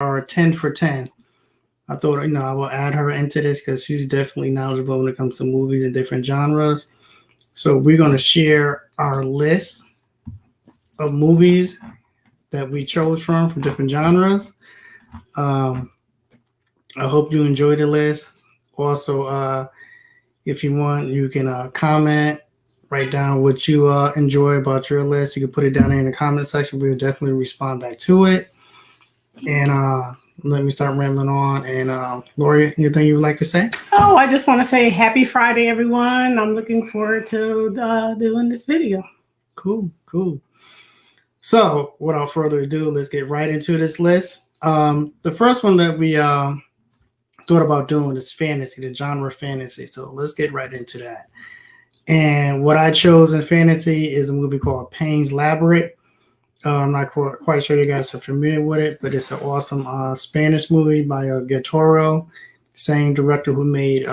our 10 for 10. I thought, I will add her into this because she's definitely knowledgeable when it comes to movies and different genres. So we're going to share our list of movies that we chose from different genres. Um, I hope you enjoy the list. Also, if you want, you can comment, write down what you enjoy about your list. You can put it down there in the comment section. We'll definitely respond back to it. And let me start rambling on. And Lori, anything you would like to say? Oh, I just want to say happy Friday, everyone. I'm looking forward to doing this video. Cool. So without further ado, let's get right into this list. The first one that we thought about doing is fantasy, the genre fantasy. So let's get right into that. And what I chose in fantasy is a movie called Pan's Labyrinth. I'm not quite sure you guys are familiar with it, but it's an awesome Spanish movie by Guillermo del Toro, same director who made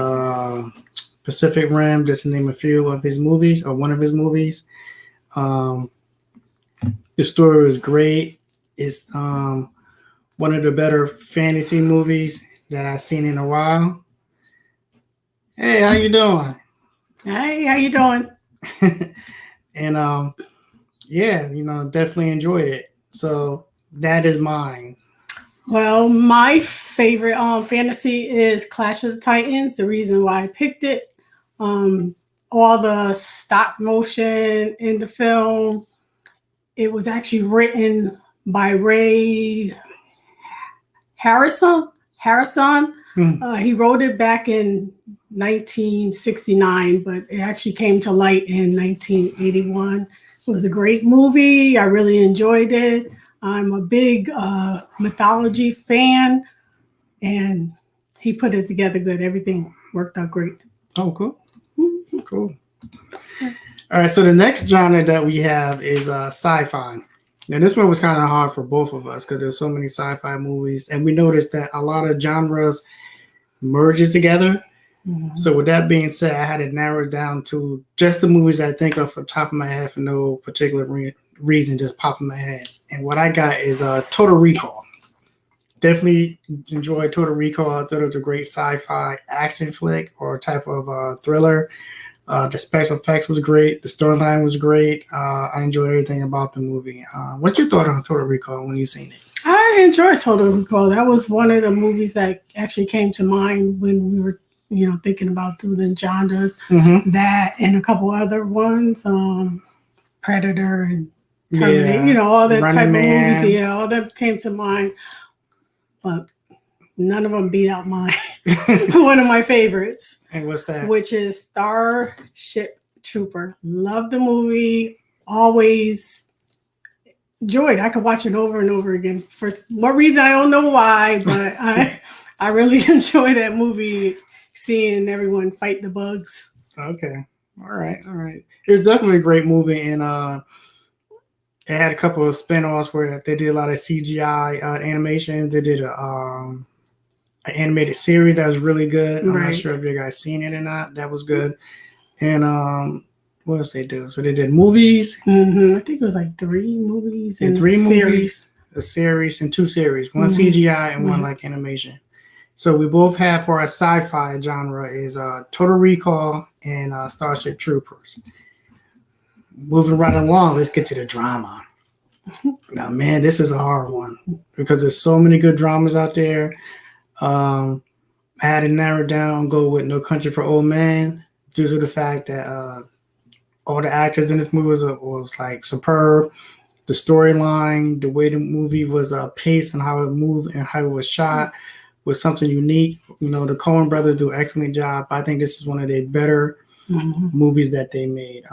Pacific Rim, just to name a few of his movies, or one of his movies. The story is great. It's one of the better fantasy movies that I've seen in a while. Hey, how you doing? Hey, how you doing? And yeah, definitely enjoyed it. So that is mine. Well, my favorite fantasy is Clash of the Titans. The reason why I picked it, all the stop motion in the film. It was actually written by Ray Harrison. He wrote it back in 1969, but it actually came to light in 1981. It was a great movie. I really enjoyed it. I'm a big mythology fan, and he put it together good. Everything worked out great. Oh, cool. Cool. All right, so the next genre that we have is sci-fi. Now, this one was kind of hard for both of us because there's so many sci-fi movies, and we noticed that a lot of genres merges together. Mm-hmm. So with that being said, I had to narrow it down to just the movies I think of off the top of my head for no particular reason, just pop in my head. And what I got is Total Recall. Definitely enjoyed Total Recall. I thought it was a great sci-fi action flick or type of thriller. The special effects was great. The storyline was great. I enjoyed everything about the movie. What's your thought on Total Recall when you seen it? I enjoyed Total Recall. That was one of the movies that actually came to mind when we were, thinking about through the genres. Mm-hmm. That and a couple other ones, Predator and Terminator. All that Running type Man. Of movies. Yeah, all that came to mind. But none of them beat out one of my favorites. And what's that? Which is Starship Trooper. Love the movie. Always enjoyed. I could watch it over and over again. For what reason, I don't know why, but I really enjoy that movie, seeing everyone fight the bugs. Okay. All right. It was definitely a great movie, and it had a couple of spin-offs where they did a lot of CGI animation. They did an animated series that was really good. I'm not sure if you guys seen it or not. That was good. And what else they do? So they did movies. Mm-hmm. I think it was like 3 movies and 3 series. A series and 2 series. One CGI and one like animation. So we both have for our sci-fi genre is Total Recall and Starship Troopers. Moving right along, let's get to the drama. Now, man, this is a hard one because there's so many good dramas out there. I had to narrow down, go with No Country for Old Men due to the fact that all the actors in this movie was like superb. The storyline, the way the movie was paced and how it moved and how it was shot was something unique. The Coen brothers do an excellent job. I think this is one of their better movies that they made.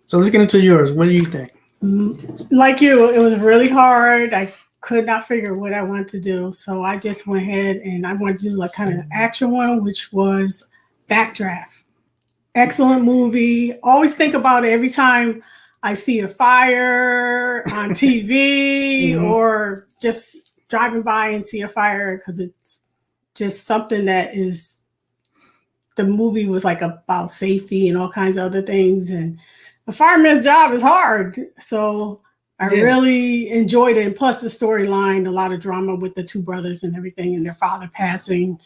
So let's get into yours. What do you think? Like you, it was really hard. I could not figure what I wanted to do. So I just went ahead and I wanted to do like kind of an action one, which was Backdraft. Excellent movie. Always think about it every time I see a fire on TV or just driving by and see a fire, because it's just something that is, the movie was like about safety and all kinds of other things. And a fireman's job is hard. So I Yeah. really enjoyed it. And plus the storyline, a lot of drama with the two brothers and everything, and their father passing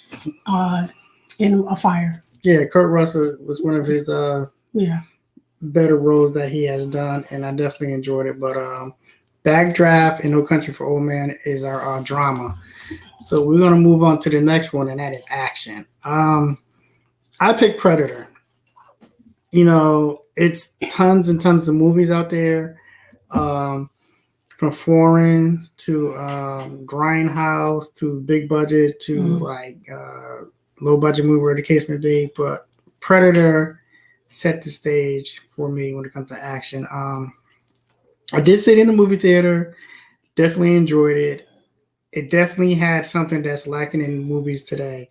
in a fire. Yeah, Kurt Russell was one of his Yeah. better roles that he has done, and I definitely enjoyed it. But Backdraft and No Country for Old Men is our drama. So we're gonna move on to the next one, and that is action. I picked Predator. You know, it's tons and tons of movies out there, from foreign to grindhouse to big budget to like low budget movie, where the case may be. But Predator set the stage for me when it comes to action. I did sit in the movie theater, definitely enjoyed it. It definitely had something that's lacking in movies today,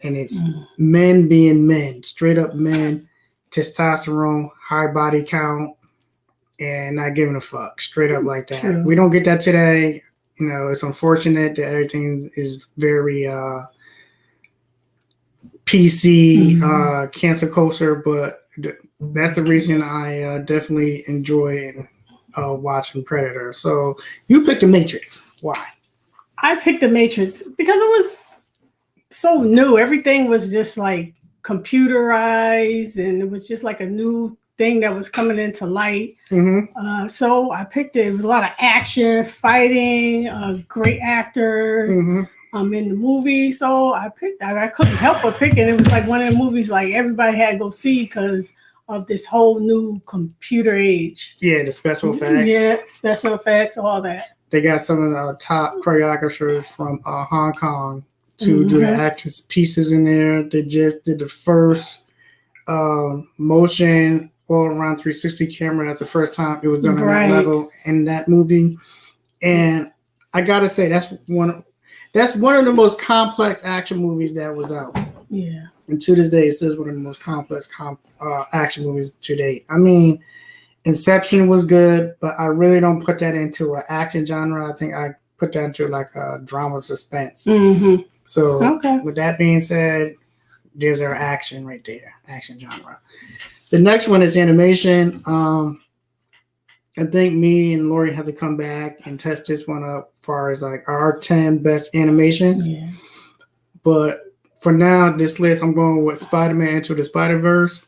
and it's men being men, straight up men, testosterone, high body count, and not giving a fuck, straight up like that. True. We don't get that today. You know, it's unfortunate that everything is very PC, cancer culture, but that's the reason I definitely enjoy watching Predator. So you picked The Matrix. Why? I picked The Matrix because it was so new. Everything was just like computerized, and it was just like a new thing that was coming into light. Mm-hmm. So I picked it. It was a lot of action, fighting, great actors Mm-hmm. in the movie. So I picked. I couldn't help but pick it. It was like one of the movies like everybody had to go see because of this whole new computer age. Yeah, the special effects. Yeah, special effects, all that. They got some of the top choreographers from Hong Kong to do the action pieces in there. They just did the first motion all around 360 camera. That's the first time it was done on that level in that movie. And I gotta say, that's one of the most complex action movies that was out. Yeah. And to this day, it says one of the most complex action movies to date. I mean, Inception was good, but I really don't put that into an action genre. I think I put that into like a drama suspense. Mm-hmm. So with that being said, there's our action right there, action genre. The next one is animation. I think me and Lori have to come back and test this one up as far as like our 10 best animations. Yeah. But for now, this list, I'm going with Spider-Man Into the Spider-Verse.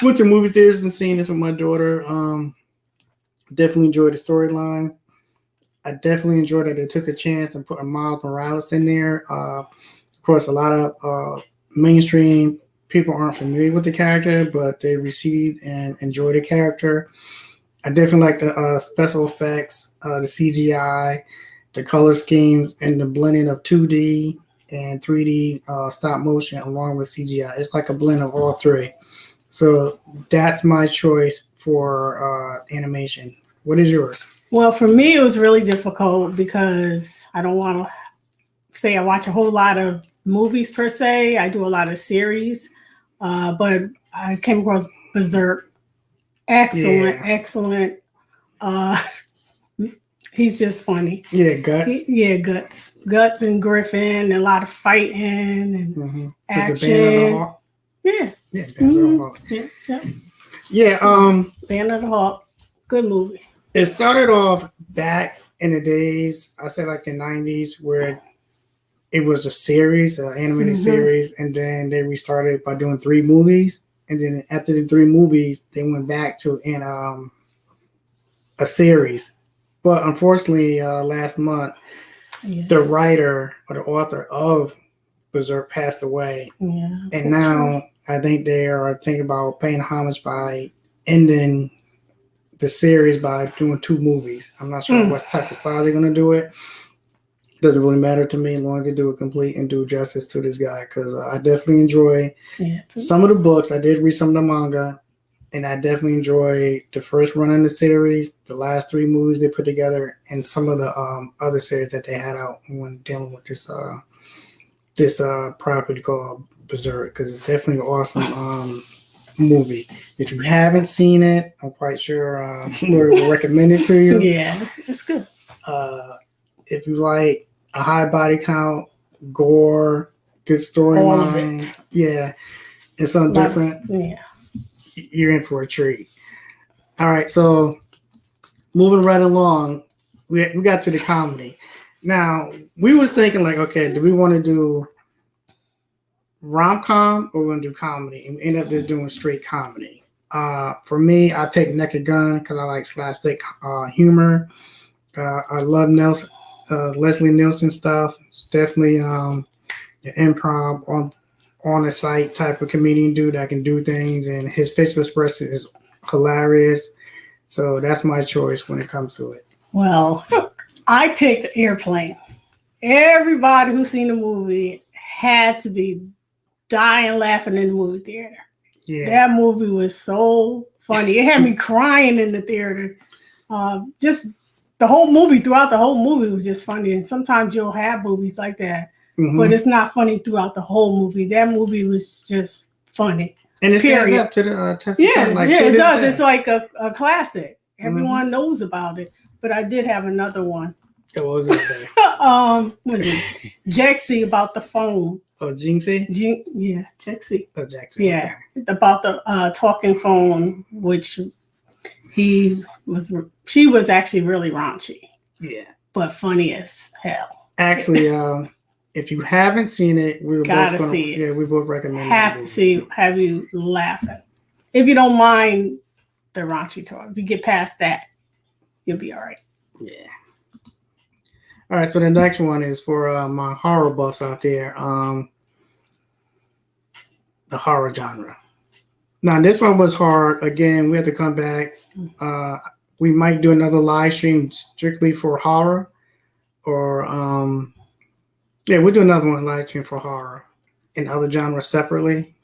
Went to movie theaters and seen this with my daughter. Definitely enjoyed the storyline. I definitely enjoyed that they took a chance and put a Miles Morales in there. Of course, a lot of mainstream people aren't familiar with the character, but they received and enjoyed the character. I definitely like the special effects, the CGI, the color schemes, and the blending of 2D and 3D stop motion along with CGI. It's like a blend of all three. So that's my choice for animation. What is yours? Well, for me, it was really difficult because I don't want to say I watch a whole lot of movies per se. I do a lot of series, but I came across Berserk. Excellent. He's just funny. Yeah, Guts. Guts and Griffin, and a lot of fighting and action. Yeah. Yeah, Band of the Hawk. Yeah. Band of the Hawk. Good movie. It started off back in the days, I say like the 90s, where it was a series, an animated series, and then they restarted by doing 3 movies. And then after the 3 movies, they went back to a series. But unfortunately, last month, the writer or the author of Berserk passed away. Yeah. And now I think they are thinking about paying homage by ending the series by doing 2 movies. I'm not sure what type of style they're going to do it. Doesn't really matter to me as long as they do it complete and do justice to this guy, because I definitely enjoy some of the books. I did read some of the manga, and I definitely enjoy the first run in the series, the last 3 movies they put together, and some of the other series that they had out when dealing with this property called Berserk, because it's definitely an awesome movie. If you haven't seen it, I'm quite sure Lori will recommend it to you. Yeah, it's good. If you like a high body count, gore, good storyline, it's something different. Yeah, you're in for a treat. All right, so moving right along, we got to the comedy. Now we was thinking like, okay, do we want to do rom-com or we want to do comedy? And we ended up just doing straight comedy. For me, I picked Naked Gun because I like slapstick humor. I love Leslie Nielsen stuff. It's definitely the improv on the site type of comedian dude that can do things, and his facial expression is hilarious. So that's my choice when it comes to it. Well, I picked Airplane. Everybody who's seen the movie had to be dying laughing in the movie theater. Yeah, That movie was so funny. It had me crying in the theater. Just the whole movie, throughout the whole movie was just funny. And sometimes you'll have movies like that, but it's not funny throughout the whole movie. That movie was just funny. And it stands Period. up to the test of time. Like, it does. day. It's like a classic. Everyone knows about it. But I did have another one. What was it? There? Was it Jexy about the phone? Oh, Jinxie? Yeah, Jexy. Oh, Jackson. Yeah, about the talking phone, which she was actually really raunchy. Yeah, but funny as hell. Actually, if you haven't seen it, we see it. Yeah, we both recommend. Have to see. Have you laughing? If you don't mind the raunchy talk, if you get past that, you'll be all right. Yeah. All right, so the next one is for my horror buffs out there. The horror genre. Now, this one was hard. Again, we have to come back. We might do another live stream strictly for horror, or we'll do another one live stream for horror and other genres separately.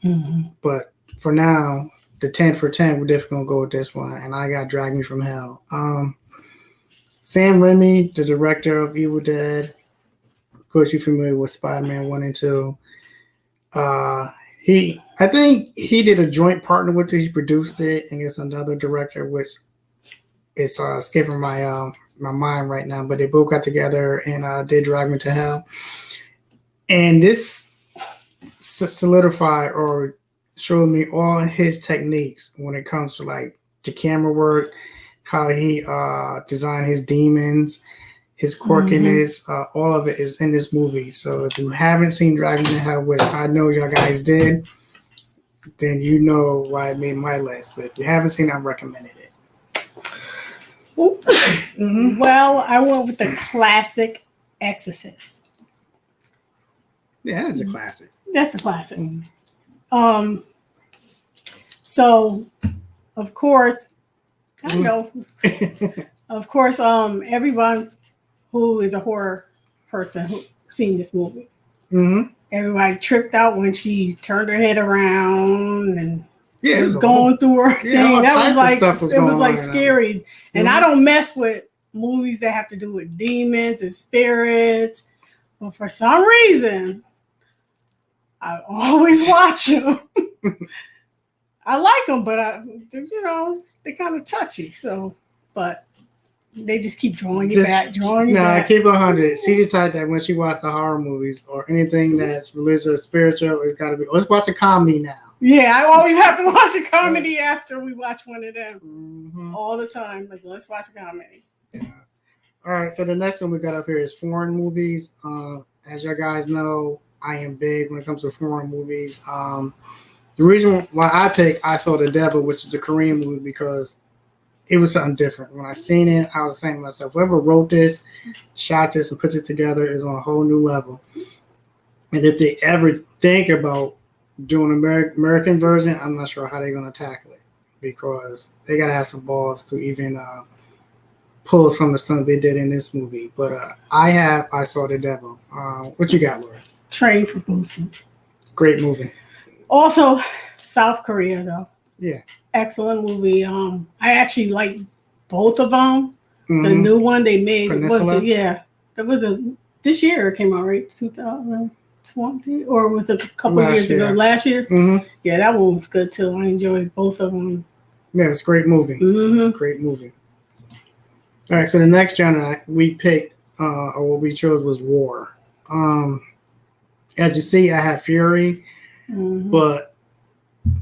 But for now, the 10 for 10, we're definitely gonna go with this one. And I got Drag Me From Hell. Sam Raimi, the director of Evil Dead. Of course, you're familiar with Spider-Man 1 and 2. I think he did a joint partner with it. He produced it, and it's another director, which it's escaping my mind right now. But they both got together and did Drag Me to Hell. And this solidified or showed me all his techniques when it comes to like the camera work, how he designed his demons, his quirkiness, all of it is in this movie. So if you haven't seen Drag Me to Hell, which I know y'all guys did, then you know why I made my list. But if you haven't seen it, I'm recommending it. Well, I went with the classic Exorcist. Yeah, that's a classic. That's a classic. So, of course, I know. Of course, everyone who is a horror person who seen this movie. Everybody tripped out when she turned her head around and was going through her thing. That was like scary. And I don't mess with movies that have to do with demons and spirits. But for some reason, I always watch them. I like them, but they're kind of touchy. So, but they just keep drawing you back. I keep 100. She the type that when she watches the horror movies or anything that's religious or spiritual, it's got to be. Let's watch a comedy now. Yeah, I always have to watch a comedy after we watch one of them. All the time. Like, let's watch a comedy. Yeah. All right. So the next one we got up here is foreign movies. As you guys know, I am big when it comes to foreign movies. The reason why I Saw the Devil, which is a Korean movie, because it was something different. When I seen it, I was saying to myself, whoever wrote this, shot this, and puts it together is on a whole new level. And if they ever think about doing an American version, I'm not sure how they're going to tackle it, because they got to have some balls to even pull some of the stuff they did in this movie. But I Saw the Devil. What you got, Laura? Train for Busan. Great movie. Also, South Korea, though. Yeah. Excellent movie. I actually like both of them. The new one they made this year it came out, right? 2020, or was it a couple years ago? Last year. Yeah, that one was good too. I enjoyed both of them. Yeah, it's a great movie. Great movie. All right, so the next genre we picked or what we chose was war. As you see, I have Fury, but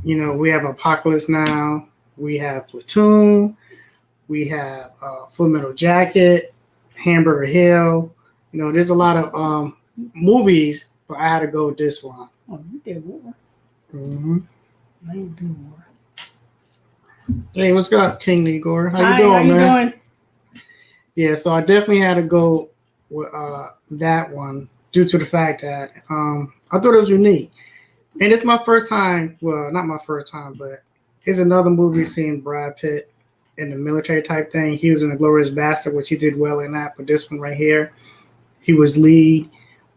we have Apocalypse Now. We have Platoon. We have Full Metal Jacket, Hamburger Hill. You know, there's a lot of movies, but I had to go with this one. Oh, you did war. Mm-hmm. I didn't do war. Hey, what's up, King Igor? How you Hi, doing, how you man? doing? Yeah, so I definitely had to go with that one due to the fact that I thought it was unique. And it's my first time, well, not my first time, but it's another movie seeing Brad Pitt in the military type thing. He was in Glorious Bastard, which he did well in that, but this one right here, he was lead.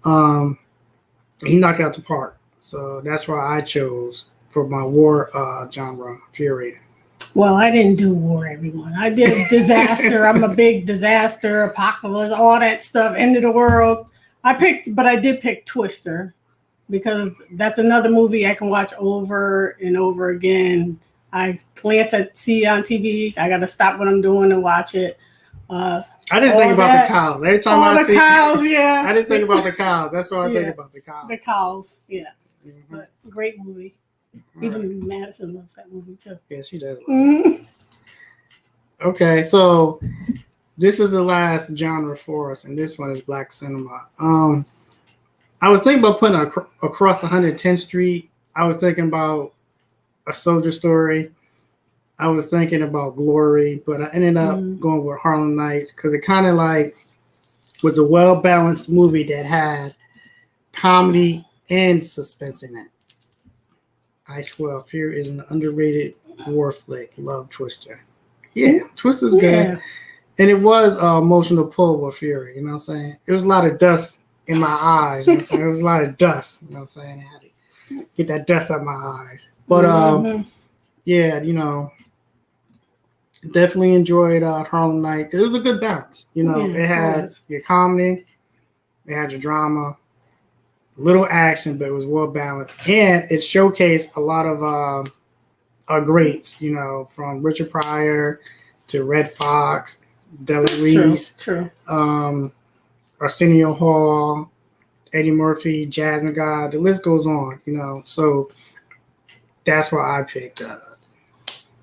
He knocked it out the park. So that's why I chose for my war genre, Fury. Well, I didn't do war, everyone. I did disaster. I'm a big disaster, apocalypse, all that stuff, end of the world. But I did pick Twister because that's another movie I can watch over and over again. I glance see it on TV. I got to stop what I'm doing and watch it. I just think about the cows. Every time I see cows, yeah. I just think about the cows. That's what I think about the cows. The cows, yeah. Mm-hmm. But great movie. Even Madison loves that movie too. Yeah, she does. Mm-hmm. Okay, so this is the last genre for us, and this one is black cinema. I was thinking about putting Across 110th Street. I was thinking about A Soldier Story. I was thinking about Glory, but I ended up going with Harlem Nights because it kind of like was a well-balanced movie that had comedy and suspense in it. I swear, Fear is an underrated war flick. Love Twister. Yeah, Twister's good. And it was emotional pull with Fury, you know what I'm saying? It was a lot of dust in my eyes. You know what I'm saying? It was a lot of dust, you know what I'm saying? I had to get that dust out of my eyes. But yeah, you know, definitely enjoyed Harlem Night. It was a good balance. You know, it had your comedy, it had your drama, little action, but it was well balanced, and it showcased a lot of our greats. You know, from Richard Pryor to Red Fox, Della Reese, Arsenio Hall, Eddie Murphy, Jasmine God. The list goes on. You know, so that's why I picked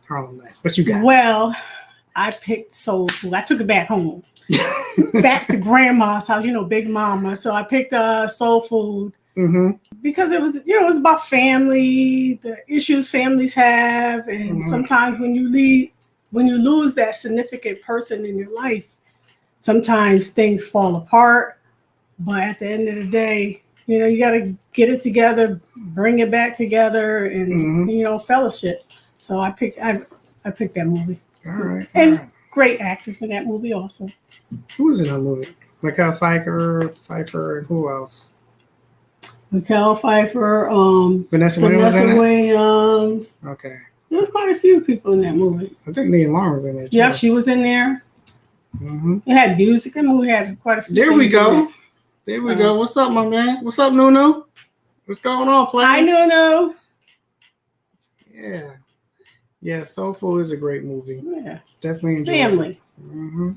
Harlem Nights. What you got? Well, I picked Soul Food. I took it back home. Back to grandma's house, you know, Big Mama. So I picked Soul Food because it was, you know, it was about family, the issues families have, and sometimes when you lose that significant person in your life, sometimes things fall apart. But at the end of the day, you know, you got to get it together, bring it back together, and you know, fellowship. So I picked that movie. All right, and great actors in that movie also. Who was in that movie? Michael Pfeiffer, and who else? Michael Pfeiffer, Vanessa Williams. Okay. There was quite a few people in that movie. I think Nia Long was in there too. Yeah, she was in there. It had music. That movie had quite a few. There we go. There we go. What's up, my man? What's up, Nuno? What's going on, player? Hi, Nuno. Yeah. Yeah, Soul Food is a great movie. Yeah. Definitely enjoy Family. it.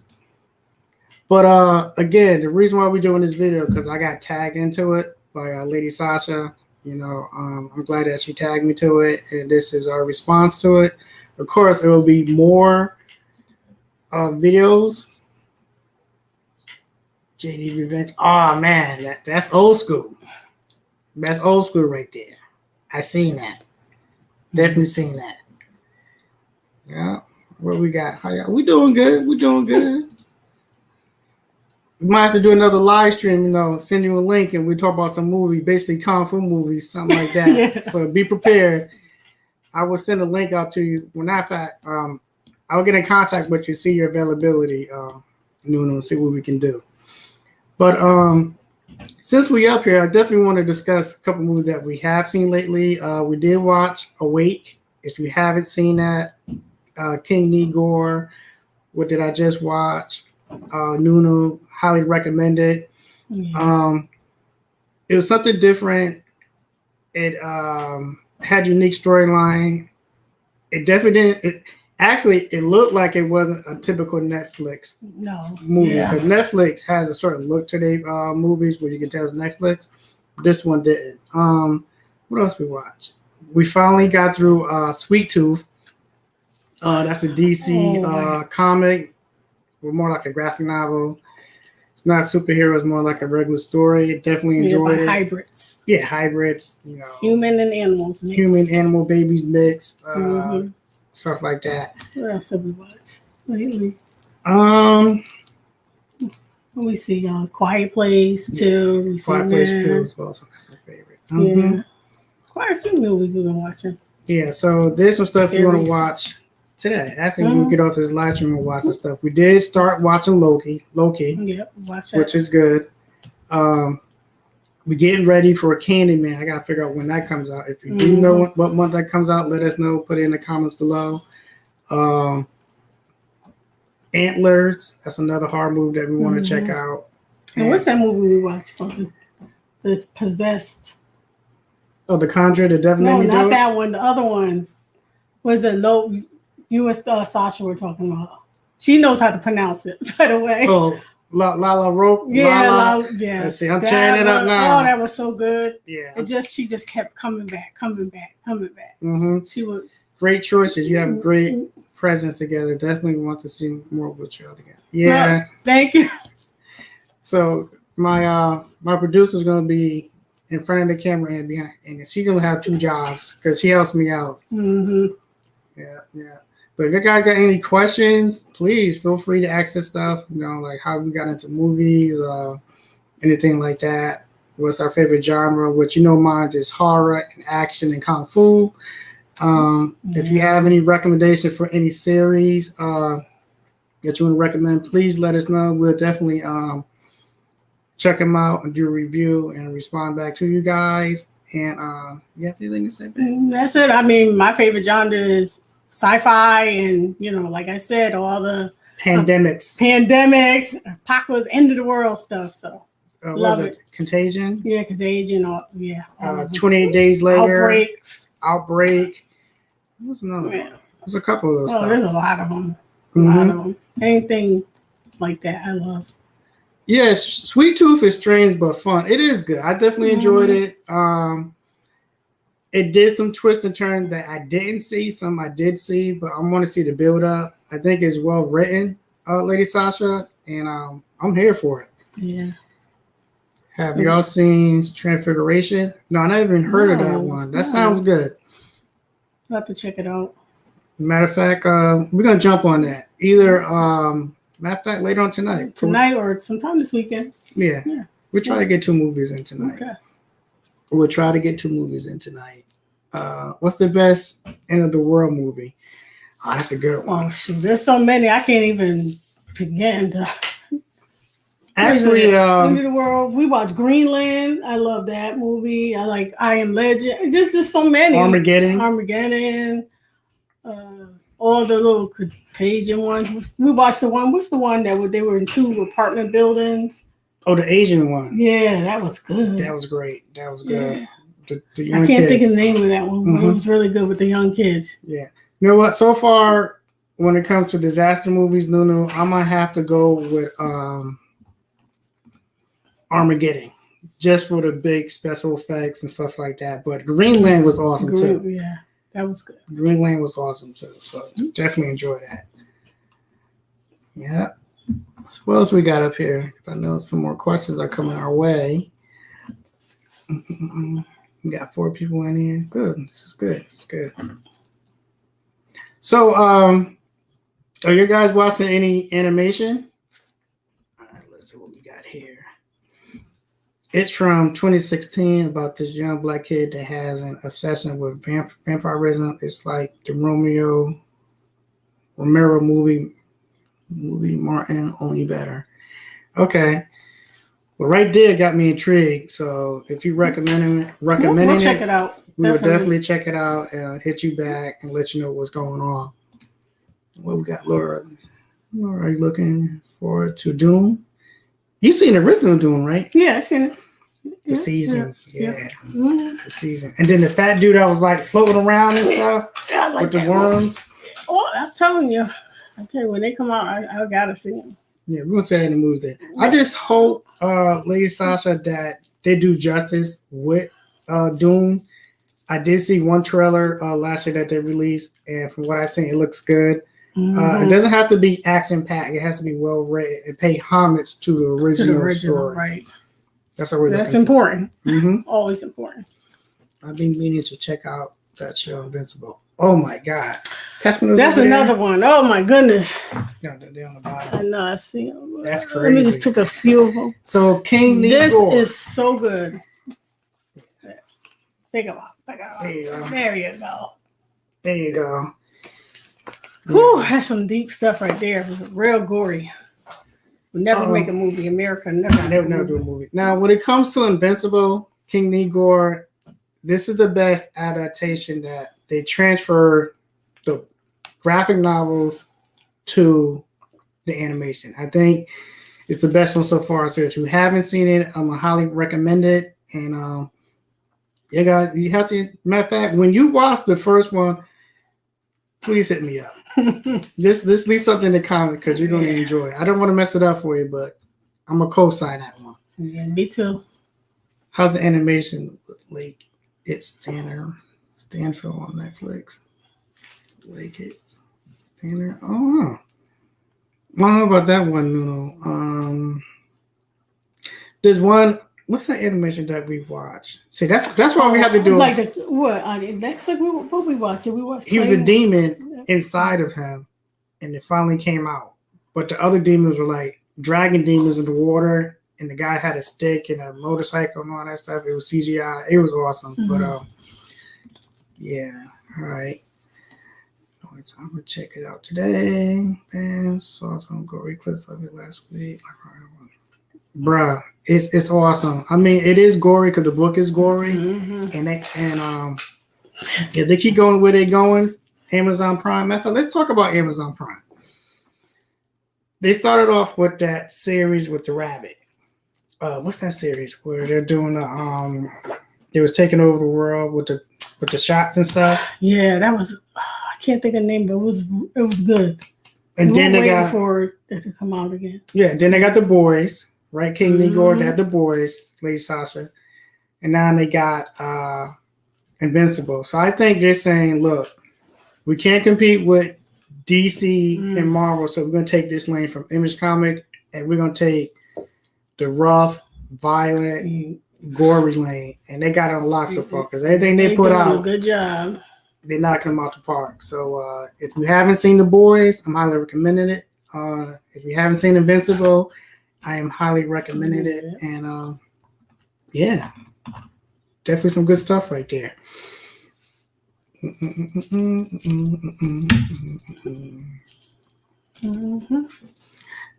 But again, the reason why we're doing this video because I got tagged into it by Lady Sasha. You know, I'm glad that she tagged me to it, and this is our response to it. Of course, there will be more videos. JD Revenge. Oh man, that's old school. That's old school right there. I seen that. Definitely seen that. Yeah. What we got? We doing good. We doing good. We might have to do another live stream, you know, send you a link and we talk about some movie, basically Kung Fu movies, something like that. Yeah. So be prepared. I will send a link out to you. Well, not fact, I'll get in contact with you, see your availability, Nuno, and see what we can do. But since we up here, I definitely want to discuss a couple movies that we have seen lately. We did watch Awake. If you haven't seen that, King Igor, what did I just watch? Nuno, highly recommend it. Yeah. It was something different. It had unique storyline. It definitely didn't. It looked like it wasn't a typical Netflix movie because Netflix has a certain look to their movies where you can tell it's Netflix. This one didn't. What else we watched? We finally got through Sweet Tooth. That's a DC comic, or more like a graphic novel. It's not superheroes, more like a regular story. Definitely enjoyed it. Hybrids. Yeah, hybrids. Human and animals mixed. Human animal babies mixed. Stuff like that. What else have we watched lately? We see Quiet Place too. Quiet Place 2 as well. So that's my favorite. Yeah, quite a few movies we've been watching. Yeah, so there's some stuff you want to watch today. Actually, we get off this live stream and watch some stuff. We did start watching Loki. Yep, watch that. Which is good. We're getting ready for Candyman. I gotta figure out when that comes out. If you do know what month that comes out, let us know. Put it in the comments below. Antlers. That's another horror movie that we want to check out. And what's that movie we watched about this possessed? Oh, The Conjurer, the Devil Made Me Do It? No, not that one. The other one was you and Sasha were talking about. She knows how to pronounce it, by the way. Oh, Lala Rope. Yeah, yeah. Let's see, I'm tearing it up now. Oh, that was so good. Yeah. She just kept coming back. She was great choices. You have great presence together. Definitely want to see more with you all together. Yeah. Well, thank you. So my producer's gonna be in front of the camera and behind, and she's gonna have 2 jobs because she helps me out. Yeah. But if you guys got any questions, please feel free to ask us stuff. Like how we got into movies, anything like that. What's our favorite genre? Which mine is horror and action and kung fu. If you have any recommendations for any series that you want to recommend, please let us know. We'll definitely check them out and do a review and respond back to you guys. And you have anything to say, babe? That's it. I mean, my favorite genre is sci-fi, and like I said, all the pandemics, apocalypse, end of the world stuff. So love it. Contagion. Yeah, Contagion. 28 Days Later. Outbreak. What's another one? There's a couple of those. Oh, there's a lot of them. A lot of them. Anything like that, I love. Yes, Sweet Tooth is strange but fun. It is good. I definitely enjoyed it. It did some twists and turns that I didn't see. Some I did see, but I want to see the build up. I think it's well written, Lady Sasha, and I'm here for it. Yeah. Have y'all seen Transfiguration? No, I never even heard of that one. That sounds good. I'll have to check it out. Matter of fact, we're gonna jump on that. Either matter of fact, later on tonight. Tonight or sometime this weekend. Yeah. We'll try to get 2 movies in tonight. Okay. We'll try to get 2 movies in tonight. What's the best end of the world movie? Oh, that's a good one. Oh shoot, there's so many I can't even begin to. Actually, end of the world. We watched Greenland. I love that movie. I like I Am Legend. Just so many. Armageddon. All the little Contagion ones. We watched the one. What's the one that they were in 2 apartment buildings? Oh, the Asian one. Yeah, that was good. That was great. That was good. Yeah. The young I can't kids. think of the name of that one, but it was really good with the young kids. Yeah. You know what? So far, when it comes to disaster movies, Nunu, I might have to go with Armageddon, just for the big special effects and stuff like that. But Greenland was awesome too. Yeah, that was good. Greenland was awesome too. So definitely enjoy that. Yeah. So what else we got up here? I know some more questions are coming our way. We got 4 people in here. Good. This is good. It's good. So, are you guys watching any animation? All right, let's see what we got here. It's from 2016 about this young black kid that has an obsession with vampirism. It's like the Romero movie Martin, only better. Okay. Well, right there got me intrigued. So if you recommending we'll check it out. We will definitely check it out and hit you back and let you know what's going on. What we got, Laura? Laura, are you looking forward to Doom? You seen the original Doom, right? Yeah, I seen it. The seasons, yeah. The season. And then the fat dude that was like floating around and stuff with the worms. Oh, I'm telling you. When they come out, I gotta see them. Yeah, we're gonna say in the movie there. I just hope, Lady Sasha, that they do justice with Doom. I did see one trailer last year that they released, and from what I've seen, it looks good. It doesn't have to be action packed; it has to be well written and pay homage to the original story. Right? That's what we're. That's important. Mm-hmm. Always important. I've been meaning to check out that show, Invincible. Oh my god, that's another one. Oh my goodness. Yeah, they're on the bottom. I know. I see them. That's crazy. Let me just pick a few of them. So King This Negor. is so good. Pick them up. There you go. There you go. There you go. Whew, that's some deep stuff right there. Real gory. We'll never make a movie. America never do a movie. Now, when it comes to Invincible, King Negor, this is the best adaptation that they transfer the graphic novels to the animation. I think it's the best one so far. So if you haven't seen it, I'm gonna highly recommend it. And yeah, guys, you have to. Matter of fact, when you watch the first one, please hit me up. Just leave something in the comment because you're gonna enjoy it. I don't want to mess it up for you, but I'm gonna co-sign that one. Yeah, me too. How's the animation like? It's Stanford on Netflix. Like it's Stanford. Oh, I don't know about that one, Nuno. There's one. What's that animation that we watch? See, that's why we have to do like what on Netflix. What we watched? Did we watch? He was a demon inside of him, and it finally came out. But the other demons were like dragon demons in the water. And the guy had a stick and a motorcycle and all that stuff. It was CGI. It was awesome. But yeah, all right. I'm gonna check it out today. And saw some gory clips of it last week. Bruh, it's awesome. I mean, it is gory because the book is gory, and they keep going where they're going. Amazon Prime. Let's talk about Amazon Prime. They started off with that series with the rabbit. What's that series where they're doing they was taking over the world with the shots and stuff? Yeah, that was I can't think of the name, but it was good. And then they got for it to come out again. Yeah, then they got The Boys, right? King Negor, they had The Boys, Lady Sasha, and now they got Invincible. So I think they're saying, look, we can't compete with DC and Marvel, so we're gonna take this lane from Image Comic, and we're gonna take the rough, violent, gory lane, and they got it on lock so far because everything they put out, a good job. They're knocking them out the park. So if you haven't seen The Boys, I'm highly recommending it. If you haven't seen Invincible, I am highly recommending it. And yeah, definitely some good stuff right there.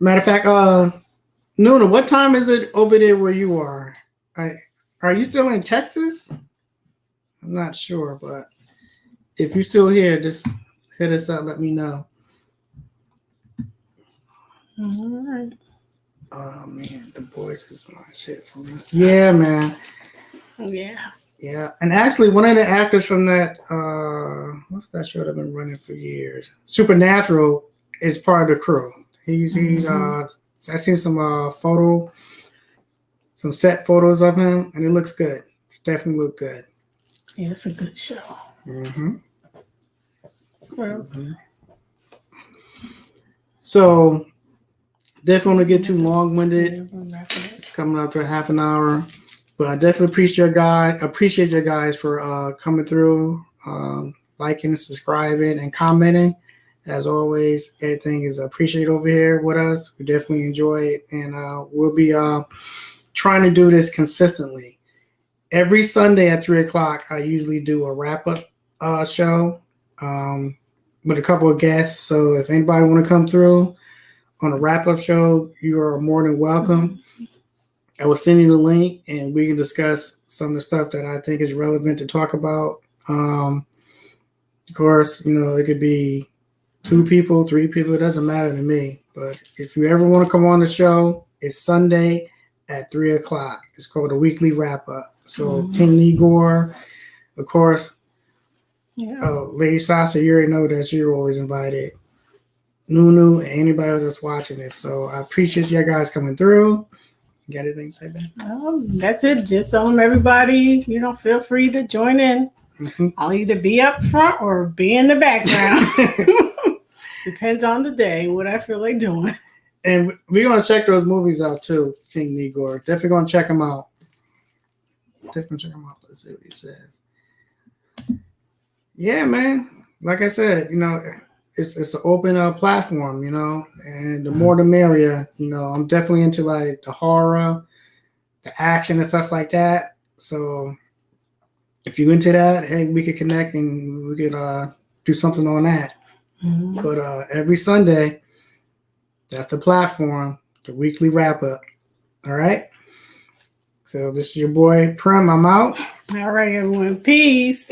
Matter of fact, Nuna, what time is it over there where you are? Are you still in Texas? I'm not sure, but if you're still here, just hit us up. Let me know. All right. Oh, man. The Boys is my shit for me. Yeah, man. Yeah. Yeah. And actually, one of the actors from that, what's that show that I've been running for years? Supernatural is part of the crew. He's I've seen some set photos of him, and it looks good. It definitely look good. Yeah, it's a good show. Well, so definitely want to get too long-winded. It's coming up to half an hour, but I definitely appreciate you guys for coming through, liking, subscribing, and commenting. As always, everything is appreciated over here with us. We definitely enjoy it, and we'll be trying to do this consistently. Every Sunday at 3 o'clock, I usually do a wrap-up show with a couple of guests. So if anybody want to come through on a wrap-up show, you are more than welcome. I will send you the link, and we can discuss some of the stuff that I think is relevant to talk about. Of course, it could be 2 people, 3 people, it doesn't matter to me. But if you ever want to come on the show, it's Sunday at 3 o'clock. It's called a weekly wrap up. So King Negor, of course. Yeah. Lady Sasha, you already know that you're always invited. Nunu and anybody that's watching this. So I appreciate you guys coming through. You got anything to say, Ben? That's it. Just everybody, feel free to join in. Mhm. I'll either be up front or be in the background. Depends on the day, what I feel like doing. And we're gonna check those movies out too, King Igor. Definitely gonna check them out. Definitely check them out. Let's see what he says. Yeah, man. Like I said, it's an open platform, and the more the merrier. I'm definitely into like the horror, the action, and stuff like that. So if you're into that, hey, we could connect and we could do something on that. Mhm. But every Sunday, that's the platform, the weekly wrap up. All right. So this is your boy Prem. I'm out. All right, everyone. Peace.